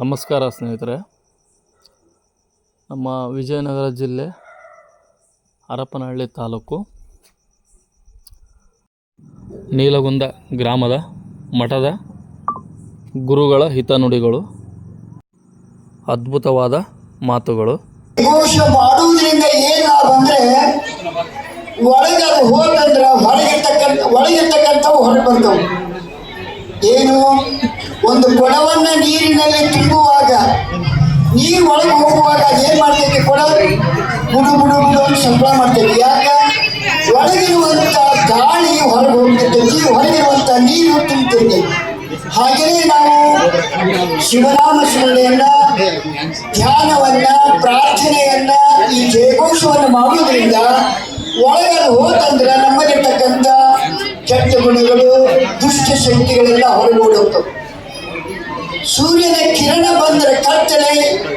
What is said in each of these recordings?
ನಮಸ್ಕಾರ ಸ್ನೇಹಿತರೆ. ನಮ್ಮ ವಿಜಯನಗರ ಜಿಲ್ಲೆ ಹರಪನಹಳ್ಳಿ ತಾಲೂಕು ನೀಲಗುಂದ ಗ್ರಾಮದ ಮಠದ ಗುರುಗಳ ಹಿತನುಡಿಗಳು, ಅದ್ಭುತವಾದ ಮಾತುಗಳು. ಘೋಷ ಮಾಡುವುದರಿಂದ ಏನು ಲಾಭ ಅಂದರೆ, ಒಳಗೆ ಅದು ಹೋದಂದ್ರೆ ಒಳಗಿರ್ತಕ್ಕಂಥವು ಹೊರಗೆ ಬರ್ತವೆ. ಏನು, ಒಂದು ಕೊಡವನ್ನು ನೀರಿನಲ್ಲಿ ತುಂಬುವಾಗ ನೀರು ಒಳಗೆ ಹೋಗುವಾಗ ಏನು ಮಾಡ್ತೈತಿ, ಕೊಡ ಬುಡು ಬುಡು ಬುಡು ಶಬ್ದ ಮಾಡ್ತೈತಿ. ಯಾಕೆ? ಒಳಗಿರುವಂಥ ಗಾಳಿ ಹೊರಗೆ ಹೋಗ್ತಿರ್ತೈತಿ, ಹೊರಗಿರುವಂಥ ನೀರು ತುಂಬತೈತಿ. ಹಾಗೆಯೇ ನಾವು ಶಿವನಾಮ ಸ್ಮರಣೆಯನ್ನ, ಧ್ಯಾನವನ್ನ, ಪ್ರಾರ್ಥನೆಯನ್ನ, ಈ ಜಯಘೋಷವನ್ನು ಮಾಡುವುದರಿಂದ ಒಳಗಡೆ ಹೋತಂದ್ರೆ ನಮ್ಮಲ್ಲಿರ್ತಕ್ಕಂಥ ಕೆಟ್ಟ ಗುಣಗಳು, ದುಷ್ಟ ಶಕ್ತಿಗಳೆಲ್ಲ ಹೊರಗೋಡುತ್ತವೆ. ಸೂರ್ಯನ ಕಿರಣ ಬಂದರೆ ಕತ್ತಲೆ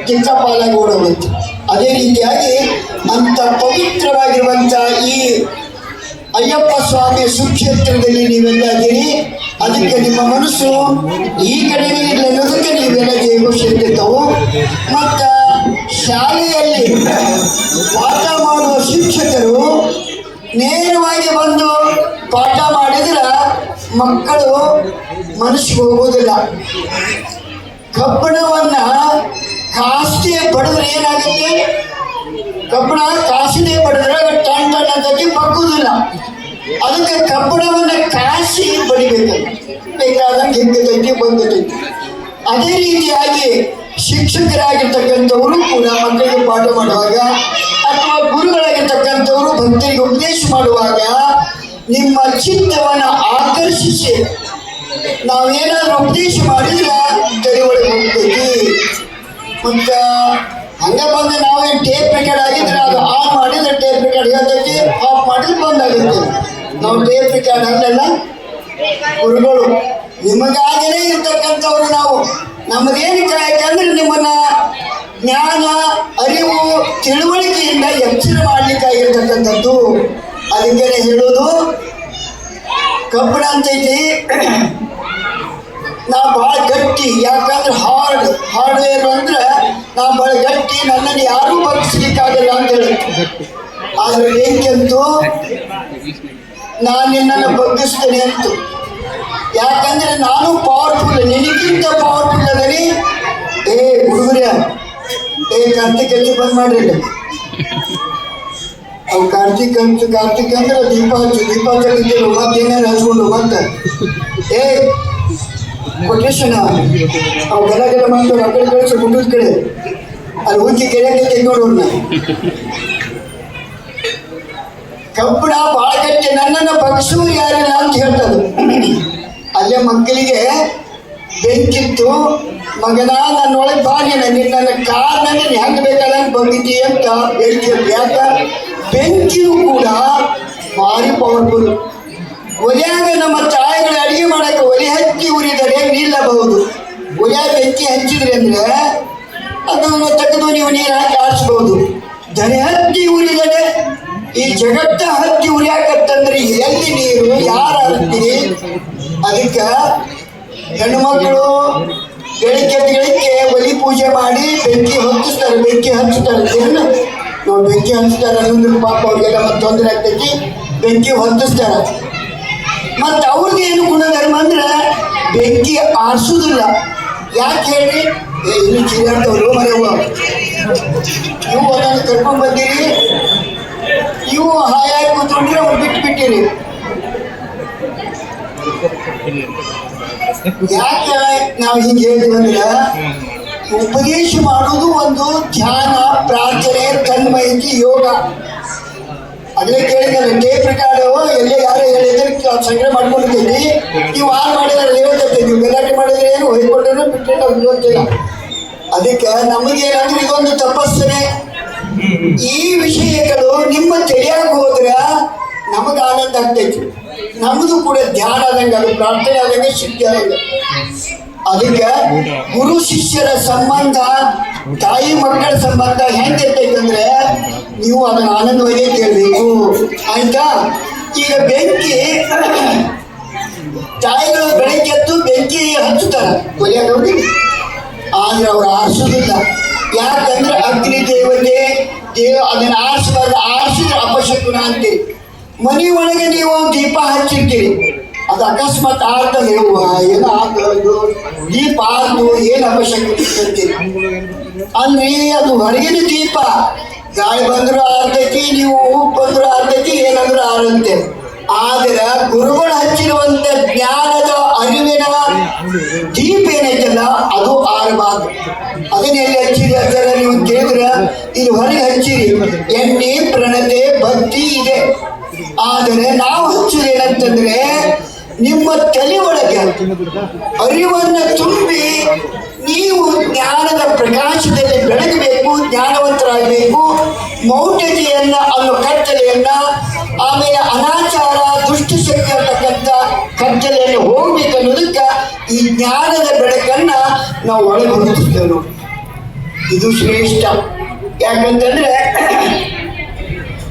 ಜಿಂಕಪಾಲಾಗಿ ಓಡೋಗುತ್ತೆ. ಅದೇ ರೀತಿಯಾಗಿ ಅಂತ ಪವಿತ್ರವಾಗಿರುವಂಥ ಈ ಅಯ್ಯಪ್ಪ ಸ್ವಾಮಿಯ ಸುಕ್ಷೇತ್ರದಲ್ಲಿ ನೀವೆಲ್ಲ ಇದ್ದೀರಿ. ಅದಕ್ಕೆ ನಿಮ್ಮ ಮನಸ್ಸು ಈ ಕಡೆಗೆ ಇಲ್ಲ ಅನ್ನೋದಕ್ಕೆ ನೀವೆಲ್ಲ ಜಯಘೋಷಿರ್ತಿರ್ತವು. ಮತ್ತು ಶಾಲೆಯಲ್ಲಿ ಪಾಠ ಮಾಡುವ ಶಿಕ್ಷಕರು ನೇರವಾಗಿ ಬಂದು ಪಾಠ ಮಾಡಿದ್ರೆ ಮಕ್ಕಳು ಮನಸ್ಸಿಗೆ ಹೋಗುವುದಿಲ್ಲ. ಕಬ್ಬಣವನ್ನ ಕಾಸ್ತೆ ಬಡಿದ್ರೆ ಏನಾಗುತ್ತೆ? ಕಬ್ಬಣ ಕಾಸಿದೆ ಬಡಿದ್ರೆ ಟನ್ ಟನ್ ಅಂತಕ್ಕೆ ಬಗ್ಗುದಿಲ್ಲ. ಅದಕ್ಕೆ ಕಬ್ಬಣವನ್ನು ಕಾಸಿ ಬಡಿಬೇಕು, ಬೇಕಾದಂಗೆ ಹೆಂಗತೈತಿ ಬಂಗತೈತಿ. ಅದೇ ರೀತಿಯಾಗಿ ಶಿಕ್ಷಕರಾಗಿರ್ತಕ್ಕಂಥವರು ಕೂಡ ಮಕ್ಕಳಿಗೆ ಪಾಠ ಮಾಡುವಾಗ ಅಥವಾ ಗುರುಗಳಾಗಿರ್ತಕ್ಕಂಥವರು ಭಕ್ತರಿಗೆ ಉಪದೇಶ ಮಾಡುವಾಗ ನಿಮ್ಮ ಚಿತ್ತವನ್ನು ಆಕರ್ಷಿಸಿ ನಾವೇನಾದ್ರೂ ಉಪದೇಶ ಮಾಡಿದ್ರೆ ತಲೆಯೊಳಗೆ ಹೋಗ್ತೈತಿ. ಮತ್ತು ಹಂಗೆ ಬಂದು ನಾವೇನು ಟೇಪ್ ರೆಕಾರ್ಡ್ ಆಗಿದ್ರೆ ಅದು ಆನ್ ಮಾಡಿದ್ರೆ ಟೇಪ್ ರೆಕಾರ್ಡ್ ಹೇಳ್ತೈತಿ, ಆಫ್ ಮಾಡಿದ್ರೆ ಬಂದಾಗುತ್ತೆ. ನಾವು ಟೇಪ್ ರೆಕಾರ್ಡ್ ಆಗಲ್ಲ, ಗುರುಗಳು ನಿಮಗಾಗಲೇ ಇರ್ತಕ್ಕಂಥವ್ರು. ನಾವು ನಮ್ಮದೇನು ಯಾಕಂದ್ರೆ ನಿಮ್ಮನ್ನ ಜ್ಞಾನ, ಅರಿವು, ತಿಳುವಳಿಕೆಯಿಂದ ಎಚ್ಚರ ಮಾಡಲಿಕ್ಕಾಗಿರ್ತಕ್ಕಂಥದ್ದು. ಅದಕ್ಕೆ ಹೇಳೋದು, ಕಬ್ಬಣ ಅಂತೈತಿ, ನಾ ಭಾಳ ಗಟ್ಟಿ, ಯಾಕಂದ್ರೆ ಹಾರ್ಡ್ವೇರ್ ಅಂದ್ರೆ ನಾ ಭಾಳ ಗಟ್ಟಿ, ನನ್ನನ್ನು ಯಾರೂ ಬಗ್ಗಿಸ್ಲಿಕ್ಕಾಗಲ್ಲ ಅಂತ ಹೇಳುತ್ತೆ. ಆದರೆ ಬೆಂಕಂತೂ ನಾನು ನಿನ್ನನ್ನು ಬಗ್ಗಿಸ್ತೇನೆ ಅಂತು. ಯಾಕಂದ್ರೆ ನಾನು ಪವರ್ಫುಲ್, ನಿನಗಿಂತ ಪವರ್ಫುಲ್ ಅದರಿ. ಹುಡುಗರ ಕಾರ್ತಿಕ್ ಹಚ್ಚಿ ಬಂದ್ ಮಾಡ್ರಿ. ಅವು ಕಾರ್ತಿಕ್ ಅಂದ್ರೆ ದೀಪ ಹಚ್ಚಿದ್ದೇವೆ, ಮತ್ತೇನಾರು ಹಚ್ಕೊಂಡು ಮತ್ತೆ ಕೊಟೇಶನ್ ಅವು ಗಲ ಮಾಡ್ತಾರೆ. ಆ ಕಡೆ ಕಳಿಸಿ ಗುಡ್ಡದ ಕಡೆ ಅಲ್ಲಿ ಹುಚ್ಚಿ ಕೆರೆಗೆ ತೆಗೆದೋಡೋಣ. ಕಬ್ಬಣ ಭಾಳ ಗಟ್ಟಿ, ನನ್ನನ್ನು ಬಗ್ಸುವುದು ಯಾರಿಲ್ಲ ಅಂತ ಹೇಳ್ತದೆ. ಅಲ್ಲೇ ಮಕ್ಕಳಿಗೆ ಬೆಂಕಿತ್ತು, ಮಗನ ನನ್ನೊಳಗೆ ಬಾ, ನಿನ್ನ ಕಾರಣನೇ ಹೆಂಗೆ ಬೇಕಾದಂಗೆ ಬಂದಿದ್ದೀ ಅಂತ ಬೆಂಕಿ. ಯಾಕ? ಬೆಂಕಿಯೂ ಕೂಡ ಭಾರಿ ಪವರ್ಫುಲ್. ಒಲೆಯಾಗ ನಮ್ಮ ತಾಯಿಗಳು ಅಡುಗೆ ಮಾಡೋಕ್ಕೆ ಒಲೆ ಹಚ್ಚಿ ಉರಿದರೆ ನಿಲ್ಲಬಹುದು. ಒಲೆಯಾಗ ಬೆಂಕಿ ಹಚ್ಚಿದ್ರಿ ಅಂದರೆ ಅದನ್ನು ತೆಗೆದು ನೀವು ನೀರು ಹಾಕಿ ಆರಿಸ್ಬೋದು. ಧನೆ ಹತ್ತಿ ಉರಿದರೆ ಈ ಜಗತ್ತ ಹತ್ತಿ ಉರಿಯಾಕತ್ತಂದ್ರೆ ಎಲ್ಲಿ ನೀರು, ಯಾರು ಹತ್ತೀರಿ? ಅದಕ್ಕೆ ಹೆಣ್ಣುಮಕ್ಕಳು ಬೆಳಿಗ್ಗೆ ಒಲಿ ಪೂಜೆ ಮಾಡಿ ಬೆಂಕಿ ಹಚ್ಚಿಸ್ತಾರೆ. ಬೆಂಕಿ ಹಚ್ಚಿಸ್ತಾರೆ ಅನ್ನೋದ್ರ ಪಾಪ ಅವ್ರಿಗೆಲ್ಲ ಮತ್ತೆ ತೊಂದರೆ ಆಗ್ತೈತಿ. ಬೆಂಕಿ ಹೊತ್ತಿಸ್ತಾರೆ. ಮತ್ತು ಅವ್ರಿಗೆ ಏನು ಗುಣಧರ್ಮ ಅಂದ್ರೆ ಬೆಂಕಿ ಆರಿಸೋದಿಲ್ಲ. ಯಾಕೆ ಹೇಳಿ? ಇನ್ನು ಚಿರಾಡ್ತವ್ರು ಮರೆಯುವ ನೀವು ಒಂದೊಂದು ಕರ್ಕೊಂಡು ಬಂದಿರಿ, ನೀವು ಹಾಯಾಗಿ ಕೂತ್ಕೊಂಡ್ರೆ ಅವ್ರು ಬಿಟ್ಟಿರಿ. ಯಾಕೆ ನಾವು ಹಿಂಗೆ ಹೇಳ್ತೀವಿ ಅಂದ್ರೆ, ಉಪದೇಶ ಮಾಡೋದು ಒಂದು ಧ್ಯಾನ, ಪ್ರಾರ್ಥನೆ, ತನ್ಮಯತೆ, ಯೋಗ. ಅದೇ ಕೇಳಿದ್ರೆ ಟೇಪ್ ರೆಕಾರ್ಡ್ ಎಲ್ಲೇ ಯಾರೋ ಹೇಳಿದ್ರೆ ಸಂಗ್ರಹ ಮಾಡ್ಕೊಂಡಿದ್ದೀವಿ. ನೀವು ಆನ್ ಮಾಡಿದ್ರೆ ಹೇಳ್ತೈತಿ, ನೀವು ಗಲಾಟೆ ಮಾಡಿದ್ರೆ ಏನು ಹೊಯ್ಕೊಂಡ್ರೂ ಬಿಟ್ಟರೆ ನಾವು ಗೊತ್ತಿಲ್ಲ. ಅದಕ್ಕೆ ನಮಗೇನಾದ್ರೂ ಇದೊಂದು ತಪಸ್ಸನೆ. ಈ ವಿಷಯಗಳು ನಿಮ್ಮ ತಿಳಿಯಾಗ ಹೋದ್ರೆ ನಮಗೆ ಆನಂದ ಆಗ್ತೈತಿ. ನಮ್ಮದು ಕೂಡ ಧ್ಯಾನ ಆದಂಗೆ, ಅದು ಪ್ರಾರ್ಥನೆ ಆದಂಗೆ, ಶಕ್ತಿ ಆದಂಗೆ. ಅದಕ್ಕೆ ಗುರು ಶಿಷ್ಯರ ಸಂಬಂಧ, ತಾಯಿ ಮಕ್ಕಳ ಸಂಬಂಧ ಹೆಂಗಿರ್ತೈತೆ ಅಂದ್ರೆ ನೀವು ಅದನ್ನು ಆನಂದವಾಗಿ ಕೇಳಬೇಕು. ಆಯ್ತಾ? ಈಗ ಬೆಂಕಿ ತಾಯಿಗಳು ಬೆಳಗ್ಗೆ ಎದ್ದು ಬೆಂಕಿ ಹಚ್ಚುತ್ತಾರೆ ಒಲೆಯಾಗ. ಆದರೆ ಆದ್ರೆ ಅವ್ರು ಆರಿಸೋದಿಲ್ಲ. ಯಾಕಂದ್ರೆ ಅಗ್ನಿ ದೇವತೆ ಅದನ್ನ ಆರಿಸಬಾರ್ದು, ಆರಿಸಿದ್ರೆ ಅಪಶಕುನ ಅಂತೀರಿ. ಮನೆ ಒಳಗೆ ನೀವು ದೀಪ ಹಚ್ಚಿರ್ತೀರಿ, ಅದು ಅಕಸ್ಮಾತ್ ಆರ್ತದೆ, ಏನೋ ಆಗ್ಬೋದು ದೀಪ ಆರ್ದು ಏನು ಅಪಶಕುನ ಅಂತೀರಿ. ಅಂದ್ರೆ ಅದು ಹೊರಗಿನ ದೀಪ, ಗಾಳಿ ಬಂದ್ರು ಆರ್ತೈತಿ, ನೀವು ಉಪ್ಪು ಬಂದ್ರು ಆರ್ತೈತಿ, ಏನಂದ್ರು ಆರಂತೆ. ಆದ್ರೆ ಗುರುಗಳು ಹಚ್ಚಿರುವಂತ ಜ್ಞಾನದ ಅರಿವಿನ ದೀಪ ಏನೈತಲ್ಲ ಅದು ಆರಬಾರ್ದು. ಅದನ್ನ ಎಲ್ಲಿ ಹಚ್ಚಿರಿ ಅಂತಾರ ನೀವು ಕೇಳಿದ್ರ, ಇಲ್ಲಿ ಹೊರಗೆ ಹಚ್ಚಿರಿ. ಎಣ್ಣೆ ಪ್ರಣತೆ ಭಕ್ತಿ ಇದೆ. ಆದರೆ ನಾವು ಹಚ್ಚುದು ಏನಂತಂದ್ರೆ ನಿಮ್ಮ ತಲೆ ಒಳಗೆ ಅರಿವನ್ನ ತುಂಬಿ ನೀವು ಜ್ಞಾನದ ಪ್ರಕಾಶದಲ್ಲಿ ಬೆಳಗಬೇಕು, ಜ್ಞಾನವಂತರಾಗಬೇಕು. ಮೌಢ್ಯತೆಯನ್ನ ಅನ್ನೋ ಕತ್ತಲೆಯನ್ನ, ಆಮೇಲೆ ಅನಾಚಾರ ದುಷ್ಟಶಕ್ತಿ ಅಂತಕ್ಕಂಥ ಕತ್ತಲೆಯನ್ನು ಹೋಗ್ಬೇಕು ಅನ್ನೋದಕ್ಕೆ ಈ ಜ್ಞಾನದ ಬೆಳಕನ್ನ ನಾವು ಒಳಗೆ ಹೊರತಿದ್ದೇವೆ ನೋಡಿ. ಇದು ಶ್ರೇಷ್ಠ. ಯಾಕಂತಂದ್ರೆ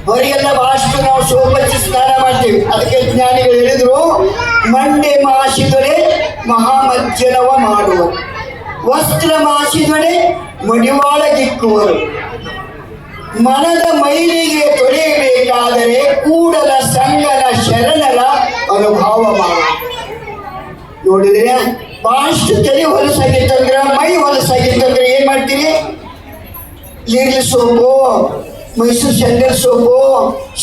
ಹೊರಗೆಲ್ಲ ಬಹಳಷ್ಟು ನಾವು ಸೋಪಚ್ಚಿ ಸ್ನಾನ ಮಾಡ್ತೀವಿ. ಅದಕ್ಕೆ ಜ್ಞಾನಿಗಳು ಹೇಳಿದ್ರು, ಮಂಡೆ ಮಾಸಿದೊಡೆ ಮಹಾಮಜ್ಜನವ ಮಾಡುವರು, ವಸ್ತ್ರ ಮಾಸಿದೊಡೆ ಮಡಿವಾಳಗಿಕ್ಕುವರು, ಮನದ ಮೈಲಿಗೆ ತೊಳೆಯಬೇಕಾದರೆ ಕೂಡಲ ಸಂಗನ ಶರಣರ ಅನುಭವ ಮಾಡುವ. ನೋಡಿದ್ರೆ ಬಹಳಷ್ಟು ತಲೆ ಹೊಲಸಾಗಿತ್ತಂದ್ರೆ, ಮೈ ಹೊಲಸಾಗಿತ್ತಂದ್ರೆ ಏನ್ ಮಾಡ್ತೀರಿ? Liril soap, Mysore sandal soap,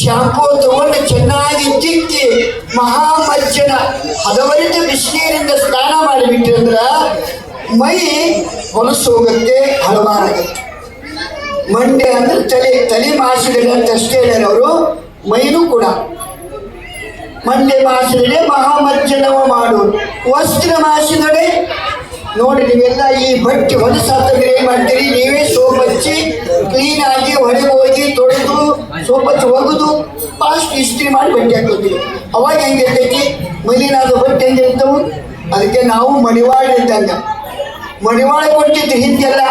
shampoo ತಗೊಂಡು ಚೆನ್ನಾಗಿ ತಿಕ್ಕಿ ಮಹಾಮಜ್ಜನ ಹದವರಿತ ಬಿಸಿನೀರಿಂದ ಸ್ನಾನ ಮಾಡಿಬಿಟ್ಟಿರಂದ್ರ ಮೈ ಹೊಲಸು ಹೋಗುತ್ತೆ, ಹಲವಾರಾಗುತ್ತೆ. ಮಂಡೆ ಅಂದ್ರೆ ತಲೆ ಮಾಸಿದರೆ ಅಂತ ಅಷ್ಟೇ ಹೇಳ್ಯಾರ ಅವರು. ಮೈನೂ ಕೂಡ ಮಂಡೆ ಮಾಸಿದರೆ ಮಹಾಮಜ್ಜನವ ಮಾಡುವುದು, ವಸ್ತ್ರ ಮಾಸಿದರೆ ನೋಡಿ ನೀವೆಲ್ಲ ಈ ಬಟ್ಟೆ ಹೊಲಸಾತಂದ್ರೆ ಏನ್ ಮಾಡ್ತೀರಿ? ನೀವೇ ಸೋಪ್ ಹಚ್ಚಿ ಕ್ಲೀನ್ ಆಗಿ ಹೊರಗೆ ಹೋಗಿ ತೊಳೆದು ಸೋಪ್ ಹಚ್ಚಿ ಒಗೆದು ಫಾಸ್ಟ್ ಇಸ್ತ್ರಿ ಮಾಡಿ ಬಟ್ಟೆ ಹಾಕೋತೀವಿ. ಅವಾಗ ಹೆಂಗಿರ್ತೈತಿ? ಮಲಿನಾದ ಬಟ್ಟೆ ಹೆಂಗಿರ್ತವು? ಅದಕ್ಕೆ ನಾವು ಮಡಿವಾಳ ಇದ್ದಂಗ ಮಡಿವಾಳ ಕೊಟ್ಟಿದ್ದು. ಹಿಂದೆಲ್ಲ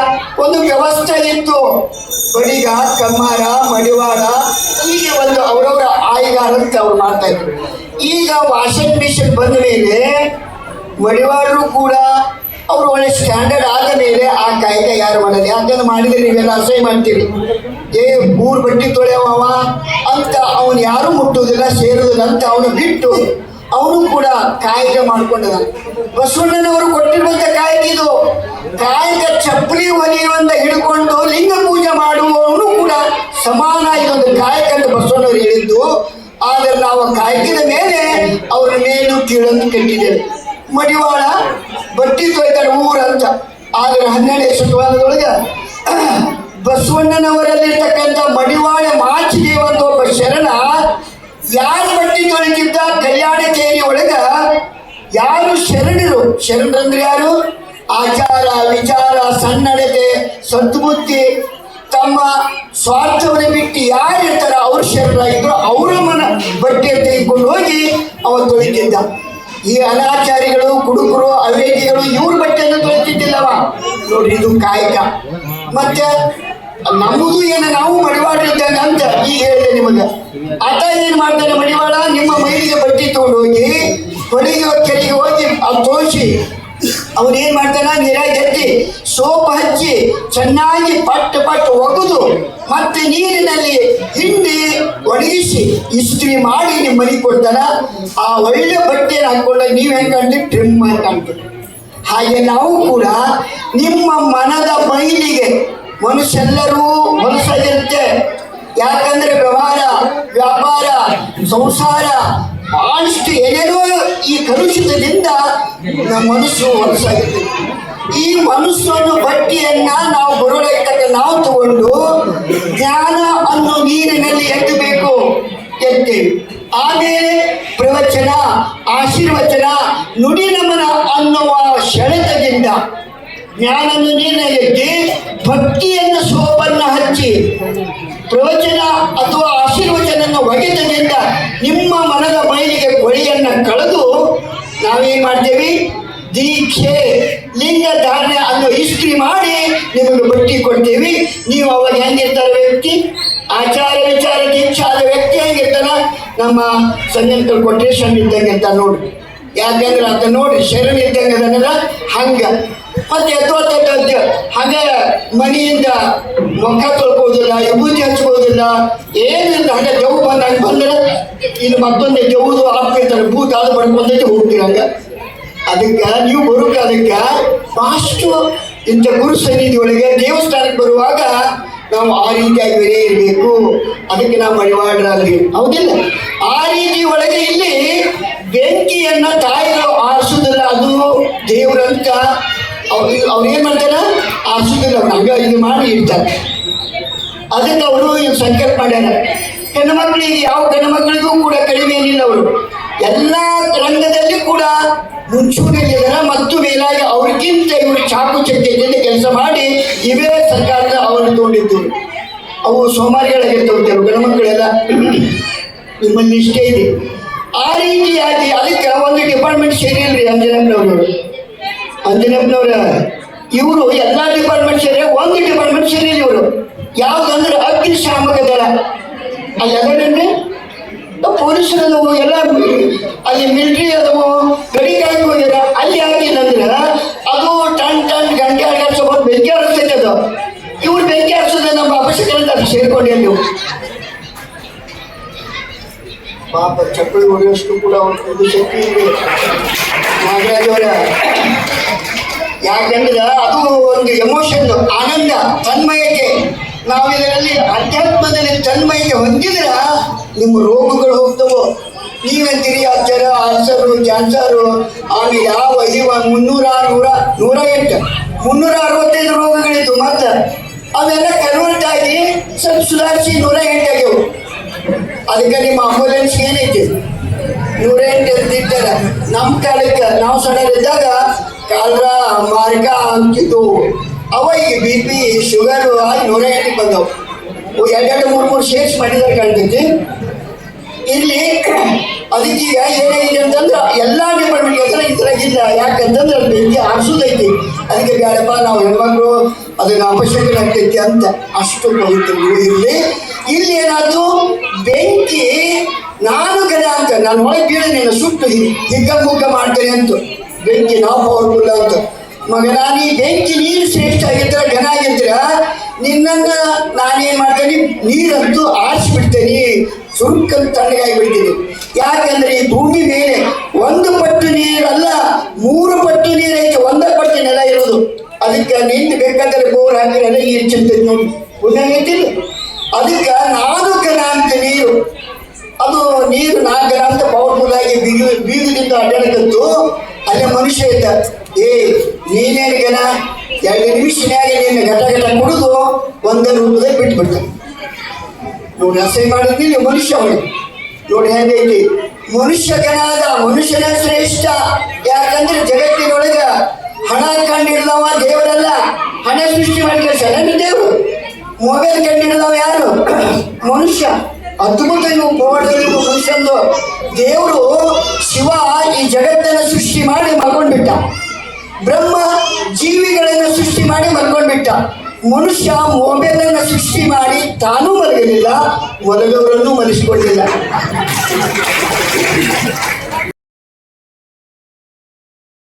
ಒಂದು ವ್ಯವಸ್ಥೆ ಇತ್ತು, ಬಡಿಗ, ಕಮ್ಮಾರ, ಮಡಿವಾಳ, ಹೀಗೆ ಒಂದು ಅವರವರ ಆಯ್ಗಾರ ಅಂತ ಅವ್ರು ಮಾಡ್ತಾ ಇದ್ರು. ಈಗ ವಾಷಿಂಗ್ ಮಿಷಿನ್ ಬಂದ ಮೇಲೆ ಮಡಿವಾಳರು ಕೂಡ ಅವರು ಒಳ್ಳೆ ಸ್ಟ್ಯಾಂಡರ್ಡ್ ಆದ ಮೇಲೆ ಆ ಕಾಯ್ದೆ ಯಾರು ಮಾಡೋದು? ಯಾಕಂದ್ರೆ ಮಾಡಿದ್ರೆ ನೀವೆಲ್ಲ ಅಸಹ್ಯ ಮಾಡ್ತೀರಿ. ಮೂರು ಬಟ್ಟೆ ತೊಳೆಯವ ಅಂತ ಅವನು ಯಾರು ಮುಟ್ಟುವುದಿಲ್ಲ, ಸೇರುವುದಿಲ್ಲ ಅಂತ ಅವನು ಬಿಟ್ಟು ಅವನು ಕೂಡ ಕಾಯ್ದೆ ಮಾಡ್ಕೊಂಡದ. ಬಸವಣ್ಣನವರು ಕೊಟ್ಟಿರುವಂತ ಕಾಯ್ದೆ ಇದು. ಕಾಯ್ದೆ ಚಪ್ಪಲಿ ಹೊಲಿಯುವಂತ ಹಿಡ್ಕೊಂಡು ಲಿಂಗ ಪೂಜೆ ಮಾಡುವವನು ಕೂಡ ಸಮಾನ ಇದೊಂದು ಕಾಯಕ ಅಂತ ಬಸವಣ್ಣವರು ಹೇಳಿದ್ದು. ಆದರೆ ನಾವು ಕಾಯ್ದಿದ ಮೇಲೆ ಅವರ ಮೇಲೂ ಕೀಳಂತ ಕಟ್ಟಿದ್ದೇವೆ. ಮಡಿವಾಳ ಬಟ್ಟಿ ತೊಯ್ತಾರೆ ಊರಂತ. ಆದರೆ 12ನೇ ಶತಮಾನದೊಳಗೆ ಬಸವಣ್ಣನವರಲ್ಲಿರ್ತಕ್ಕಂಥ ಮಡಿವಾಳ ಮಾಚಿದೇವ ಅಂತ ಒಬ್ಬ ಶರಣ ಯಾರು ಬಟ್ಟಿ ತೊಳಿತಿದ್ದ ಕಲ್ಯಾಣ ಕೇರಿ ಒಳಗ ಯಾರು ಶರಣರಂದ್ರೆ ಯಾರು? ಆಚಾರ ವಿಚಾರ ಸನ್ನಡತೆ ಸದ್ಬುದ್ಧಿ ತಮ್ಮ ಸ್ವಾರ್ಥವನ್ನು ಬಿಟ್ಟು ಯಾರಿರ್ತಾರ ಅವ್ರು ಶರಣರಾಗಿದ್ರು. ಅವರ ಬಟ್ಟೆ ತೆಗೆದುಕೊಂಡು ಹೋಗಿ ಅವ ತೊಳಿತಿದ್ದ. ಈ ಅನಾಚಾರಿಗಳು, ಕುಡುಕರು, ಅವೇದಿಗಳು ಇವ್ರ ಬಟ್ಟೆಯನ್ನು ತೊಳಿತಿದ್ದಿಲ್ಲವ. ನೋಡ್ರಿ, ಇದು ಕಾಯಕ. ಮತ್ತೆ ನಮ್ಮದು ಏನು, ನಾವು ಮಡಿವಾಳಿದ್ದಂಗ ಅಂತ ಈಗ ಹೇಳಿದೆ ನಿಮಗೆ. ಆತ ಏನ್ ಮಾಡ್ತಾನೆ ಮಡಿವಾಳ? ನಿಮ್ಮ ಮೈಲಿಗೆ ಬಟ್ಟೆ ತಗೊಂಡು ಹೋಗಿ ಹೊಡಿಗೆ ಕೆರೆಗೆ ಹೋಗಿ ಅದು ತೋರಿಸಿ ಅವನೇನ್ ಮಾಡ್ತಾನ? ನೀರಾಗಿ ಎತ್ತಿ ಸೋಪ್ ಹಚ್ಚಿ ಚೆನ್ನಾಗಿ ಪಟ್ಟು ಒಗೆದು ಮತ್ತೆ ನೀರಿನಲ್ಲಿ ಹಿಂಡಿ ಒಣಗಿಸಿ ಇಸ್ತ್ರಿ ಮಾಡಿ ನಿಮ್ಮ ಮನೆಗೆ ಕೊಡ್ತಾನ. ಆ ಒಳ್ಳೆ ಬಟ್ಟೆಯನ್ನು ಹಾಕೊಂಡಾಗ ನೀವು ಹೆಂಗೆ ಕಾಣ್ತೀವಿ? ಟ್ರಿಮ್ ಆಗಿ ಕಾಣ್ತೀವಿ. ಹಾಗೆ ನಾವು ಕೂಡ ನಿಮ್ಮ ಮನದ ಮೈಲಿಗೆ, ಮನುಷ್ಯೆಲ್ಲರೂ ಹೊಲಸಾಗಿರುತ್ತೆ. ಯಾಕಂದ್ರೆ ವ್ಯವಹಾರ, ವ್ಯಾಪಾರ, ಸಂಸಾರ ಬಹಳಷ್ಟು ಏನೇನೋ ಈ ಕಲುಷಿತದಿಂದ ನಮ್ಮ ಮನಸ್ಸು ಹೊಲಸಾಗಿರ್ತದೆ. ಈ ಮನಸ್ಸನ್ನು ಬಟ್ಟೆಯನ್ನ ನಾವು ಬರುವುದಕ್ಕೆ ನಾವು ತಗೊಂಡು ಜ್ಞಾನ ಅನ್ನೋ ನೀರಿನಲ್ಲಿ ಎತ್ತಬೇಕು, ಎತ್ತೇವೆ. ಆಮೇಲೆ ಪ್ರವಚನ, ಆಶೀರ್ವಚನ, ನುಡಿ ನಮನ ಅನ್ನುವ ಸೆಳೆತದಿಂದ ಜ್ಞಾನವನ್ನು ನೀರಿನಲ್ಲಿ ಎತ್ತಿ ಭಕ್ತಿಯನ್ನು ಸೋಪನ್ನು ಹಚ್ಚಿ ಪ್ರವಚನ ಅಥವಾ ಆಶೀರ್ವಚನನ್ನು ಒಗೆತದಿಂದ ನಿಮ್ಮ ಮನದ ಮೈಲಿಗೆ ಕೊಳೆಯನ್ನು ಕಳೆದು ನಾವೇನ್ ಮಾಡ್ತೇವೆ? ದೀಕ್ಷೆ, ಲಿಂಗ ಧಾರಣೆ ಅನ್ನೋ ಇಸ್ತ್ರಿ ಮಾಡಿ ನಿಮಗೆ ಬಟ್ಟಿ ಕೊಡ್ತೇವೆ. ನೀವು ಅವಾಗ ಹೆಂಗಿರ್ತಾರೆ ವ್ಯಕ್ತಿ? ಆಚಾರ ವಿಚಾರ ದೀಕ್ಷೆ ಆದ ವ್ಯಕ್ತಿ ಹೆಂಗಿರ್ತಾನ? ನಮ್ಮ ಸಂಜನಕಲ್ ಕೊಟ್ರೇಶನ್ ಇದ್ದಂಗೆ ಅಂತ ನೋಡ್ರಿ. ಯಾಕಂದ್ರೆ ಅಂತ ನೋಡ್ರಿ, ಶರಣ ಇದ್ದಂಗೆ ಅದನ್ನೆಲ್ಲ ಹಂಗ ಮತ್ತೆ ಎತ್ತೊತ್ತ ಹಾಗೆ ಮನೆಯಿಂದ ಮುಖ ತೊಳ್ಕೋದಿಲ್ಲ, ವಿಭೂತಿ ಹಚ್ಕೋದಿಲ್ಲ, ಏನಿಲ್ಲ. ಹಾಗೆ ಜವು ಬಂದ್ರೆ ಇದು ಮತ್ತೊಂದು ಜವುದು ಆಗ್ತಿರ್ತಾರೆ, ಭೂತ ಅದು ಬಡ್ಕೊಂಡೈತೆ ಹೋಗ್ತೀರಂಗ. ಅದಕ್ಕೆ ನೀವು ಬರೋಕೆ ಅದಕ್ಕೆ ಫಾಸ್ಟು ಇಂಥ ಗುರು ಸನ್ನಿಧಿ ಒಳಗೆ ದೇವಸ್ಥಾನಕ್ಕೆ ಬರುವಾಗ ನಾವು ಆ ರೀತಿಯಾಗಿ ಬೇರೆ ಇರಬೇಕು. ಅದಕ್ಕೆ ನಾವು ಮಡಿವಾಡ್ರಲ್ಲಿ ಹೌದಿಲ್ಲ. ಆ ರೀತಿ ಒಳಗೆ ಇಲ್ಲಿ ಬೆಂಕಿಯನ್ನ ತಾಯಿಗಳು ಆರಿಸುದಿಲ್ಲ, ಅದು ದೇವರಂತ ಅವ್ರು ಏನ್ ಮಾಡ್ತಾರ, ಆರಿಸುದಿಲ್ಲ. ಅವ್ರು ಹಂಗ ಇದು ಮಾಡಿ ಇಡ್ತಾರೆ. ಅದಕ್ಕೆ ಅವರು ಸಂಕಲ್ಪ ಮಾಡ್ಯಾರ. ಹೆಣ್ಣು ಮಕ್ಕಳಿಗೆ ಯಾವ ಗಂಡು ಮಕ್ಕಳಿಗೂ ಕೂಡ ಕಡಿಮೆ ಏನಿಲ್ಲ. ಅವರು ಎಲ್ಲ ರಂಗದಲ್ಲಿ ಕೂಡ ಮುಂಚೂಣಿಯಲ್ಲಿದ್ದಾರ. ಮತ್ತು ಮೇಲಾಗಿ ಅವ್ರಿಗಿಂತ ಇವರು ಚಾಕು ಚಕ್ಕೆಯಿಂದ ಕೆಲಸ ಮಾಡಿ ಇವೇ ಸರ್ಕಾರದ ಅವರನ್ನು ತಗೊಂಡಿದ್ದು. ಅವು ಸೋಮಾರಿಗಳಾಗಿರ್ತವೆ ಗಂಡು ಮಕ್ಕಳೆಲ್ಲ. ನಿಮ್ಮಲ್ಲಿ ಇಷ್ಟೇ ಇದೆ. ಆ ರೀತಿಯಾಗಿ ಅದಕ್ಕೆ ಒಂದು ಡಿಪಾರ್ಟ್ಮೆಂಟ್ ಸೇರಿಲ್ರಿ ಅಂಜನಪ್ಪನವ್ರ ಇವರು ಎಲ್ಲ ಡಿಪಾರ್ಟ್ಮೆಂಟ್ ಸೇರಿ ಒಂದು ಡಿಪಾರ್ಟ್ಮೆಂಟ್ ಸೇರಿಲ್ಲ ಇವರು. ಯಾವ್ದಂದ್ರೆ ಅಗ್ನಿಶಾಮಕ ದಳ. ಅಲ್ಲಿ ಅದನ್ನೇ ಪೊಲೀಸರು ಅದವು, ಎಲ್ಲ ಅಲ್ಲಿ ಮಿಲಿಟರಿ ಅದವು, ಗಡಿ ಕಾಯ್ದು ಹೋಗ್ಯಾರ. ಅಲ್ಲಿ ಆಗಿಲ್ಲಂದ್ರೆ ಅದು ಟನ್ ಗಂಟೆ ಆಡ್ಸೋದು ಬೆಂಕಿ ಹರಿಸ್ತೈತೆ. ಅದು ಇವ್ರು ಬೆಂಕಿ ಹರಿಸೋದು ನಮ್ಮ ಅವಶ್ಯಕತೆ ಅದು ಸೇರ್ಕೊಂಡೆ. ನೀವು ಪಾಪ ಚಪ್ಪಲಿ ಹೊಡೆಯೋಷ್ಟು ಕೂಡ ಒಂದು ಶಕ್ತಿ ಇದೆ ನಾಗರಾಜ್ ಅವರ. ಯಾಕಂದ್ರೆ ಅದು ಒಂದು ಎಮೋಷನ್, ಆನಂದ, ತನ್ಮಯತೆ. ನಾವು ಇದರಲ್ಲಿ ಅಧ್ಯಾತ್ಮದಲ್ಲಿ ತನ್ಮಯತೆ ಹೊಂದಿದ್ರೆ ನಿಮ್ಮ ರೋಗಗಳು ಹೋಗ್ತವೋ. ನೀವಂತೀರಿ ಅಚ್ಚರ, ಅಲ್ಸರು, ಕ್ಯಾನ್ಸರು, ಆಮೇಲೆ ಯಾವ ಇವ 365 ರೋಗಗಳಿತ್ತು. ಮತ್ತೆ ಅವೆಲ್ಲ ಕನ್ವರ್ಟ್ ಆಗಿ ಸ್ವಲ್ಪ ಸುಧಾರಿಸಿ 108 ಆಗ್ಯವು. ಅದಕ್ಕೆ ನಿಮ್ಮ ಆಂಬುಲೆನ್ಸ್ ಏನೈತಿ 108 ಅಂತಿರ್ತಾರೆ. ನಮ್ಮ ಕಾಲಕ್ಕೆ ನಾವು ಸಣ್ಣರಿದ್ದಾಗ ಕಾಲ್ರ ಮಾರ್ಗ ಅಂತಿದ್ದು ಅವ ಈಗ BP ಶುಗರು ಆಗಿ 108 ಬಂದವು. 2-3 ಶೇರ್ಸ್ ಮಾಡಿದ್ರೆ ಕಾಣ್ತೈತಿ ಇಲ್ಲಿ. ಅದಕ್ಕೀಗ ಏನಾಗಿದೆ ಅಂತಂದ್ರೆ ಎಲ್ಲ ಡಿಪಾರ್ಟ್ಮೆಂಟ್ ಹೆಸರು ಇದ್ರಾಗಿಲ್ಲ. ಯಾಕಂತಂದ್ರೆ ಅದು ಬೆಂಕಿ ಆರಿಸೋದೈತಿ. ಅದಕ್ಕೆ ಬೇಡಪ್ಪ ನಾವು ಹೆಣ್ಮಕ್ಳು ಅದನ್ನ ಅವಶ್ಯಕತೆ ಆಗ್ತೈತಿ ಅಂತ ಅಷ್ಟು ಪವಿತ್ರ ಇರಲಿ. ಇಲ್ಲಿ ಏನಾದ್ರು ಬೆಂಕಿ ನಾನು ಗದ ಅಂತ ನಾನು ಒಳಗೆ ಬೀಳನೇನು ಸುಟ್ಟು ಹಿಗ್ಗ ಮಾಡ್ತೇನೆ ಅಂತ ಬೆಂಕಿ ನಾವು ಪವರ್ಫುಲ್ ಅಂತ. ಮಗನ ನೀ ಬೆಂಕಿ ನೀರು ಶ್ರೇಷ್ಠ ಆಗಿದ್ರೆ ಘನ ಆಗಿದ್ರೆ ನಿನ್ನನ್ನು ನಾನೇನು ಮಾಡ್ತೇನೆ, ನೀರಂತೂ ಆರಿಸಿಬಿಡ್ತೇನೆ, ಸುರುಕಂತ ತಣ್ಣಗಾಗಿ ಬಿಡ್ತೀನಿ. ಯಾಕಂದ್ರೆ ಈ ಭೂಮಿ ಮೇಲೆ 1 ಪಟ್ಟು ನೀರಲ್ಲ 3 ಪಟ್ಟು ನೀರು ಐತೆ, 1 ಪಟ್ಟು ನೆಲ ಇರೋದು. ಅದಕ್ಕೆ ನಿಂತು ಬೇಕಾದ್ರೆ ಬೋರ್ ಹಾಕಿ ನೆಲ ನೀರು ಚೆಲ್ತೈತಿ ನೋಡಿ, ಪುಣ್ಯ ಐತಿಲ್ಲ. ಅದಕ್ಕೆ 4 ಗಣ ಅಂತ ನೀರು, ಅದು ನೀರು 4 ಗಣ ಅಂತ ಪವರ್ಫುಲ್ ಆಗಿ ಬೀಗದಿಂದ ಅಡ್ಡಾಡಕತ್ತು. ಅಲ್ಲೇ ಮನುಷ್ಯ ಇದ್ದ, ನೀನೇನು ಗಣ 2 ನಿಮಿಷನಾಗೆ ನೀನು ಘಟ ಕುಡಿದು 1 ರೂಪದಲ್ಲಿ ಬಿಟ್ಟು ಬಿಡ್ತಾನೆ ನೋಡಿ. ಅಸಹ್ಯ ಮಾಡಿದ್ನಿ ಮನುಷ್ಯ ಅವನು ನೋಡಿ ಹೆಂಗೈತಿ. ಮನುಷ್ಯ ಗಣಾದ ಮನುಷ್ಯನ ಶ್ರೇಷ್ಠ. ಯಾಕಂದ್ರೆ ಜಗತ್ತಿನೊಳಗ ಹಣ ಕಂಡಿಡ್ದವ ದೇವರಲ್ಲ, ಹಣ ಸೃಷ್ಟಿ ಮಾಡಿ ಕೆಲಸ ದೇವರು. ಮೊಬೈಲ್ ಕಂಡಿಡ್ದವ ಯಾರು? ಮನುಷ್ಯ. ಅದ್ಭುತ ಇವು ಪೋವಾಡದಲ್ಲಿ ಮನುಷ್ಯಂದು. ದೇವರು ಶಿವ ಈ ಜಗತ್ತನ್ನು ಸೃಷ್ಟಿ ಮಾಡಿ ಮಲ್ಕೊಂಡ್ಬಿಟ್ಟ. ಬ್ರಹ್ಮ ಜೀವಿಗಳನ್ನು ಸೃಷ್ಟಿ ಮಾಡಿ ಮಲ್ಕೊಂಡ್ಬಿಟ್ಟ. ಮನುಷ್ಯ ಮೊಬೈಲನ್ನು ಸೃಷ್ಟಿ ಮಾಡಿ ತಾನೂ ಮಲಗಲಿಲ್ಲ, ಮಲಗವರನ್ನು ಮಲಿಸಿಕೊಳ್ಳಲಿಲ್ಲ.